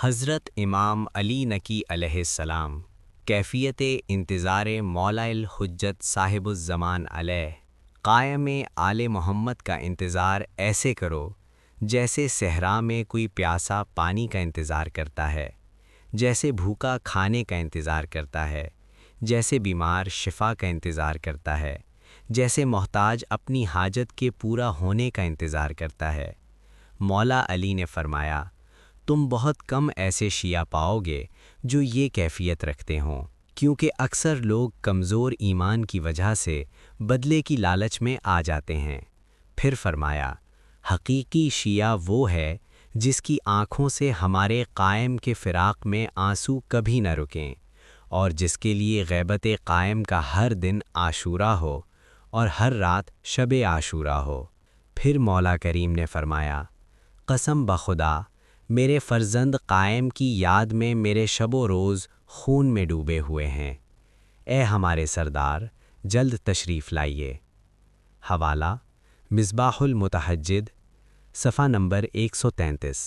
حضرت امام علی نقی علیہ السلام کیفیت انتظار مولا الحجت صاحب الزمان علیہ قائم آل محمد کا انتظار ایسے کرو جیسے صحرا میں کوئی پیاسا پانی کا انتظار کرتا ہے، جیسے بھوکا کھانے کا انتظار کرتا ہے، جیسے بیمار شفا کا انتظار کرتا ہے، جیسے محتاج اپنی حاجت کے پورا ہونے کا انتظار کرتا ہے۔ مولا علی نے فرمایا، تم بہت کم ایسے شیعہ پاؤ گے جو یہ کیفیت رکھتے ہوں، کیونکہ اکثر لوگ کمزور ایمان کی وجہ سے بدلے کی لالچ میں آ جاتے ہیں۔ پھر فرمایا، حقیقی شیعہ وہ ہے جس کی آنکھوں سے ہمارے قائم کے فراق میں آنسو کبھی نہ رکیں، اور جس کے لیے غیبت قائم کا ہر دن عاشورہ ہو اور ہر رات شب عاشورہ ہو۔ پھر مولا کریم نے فرمایا، قسم بخدا میرے فرزند قائم کی یاد میں میرے شب و روز خون میں ڈوبے ہوئے ہیں۔ اے ہمارے سردار، جلد تشریف لائیے۔ حوالہ: مصباح المتحجد، صفحہ نمبر 133۔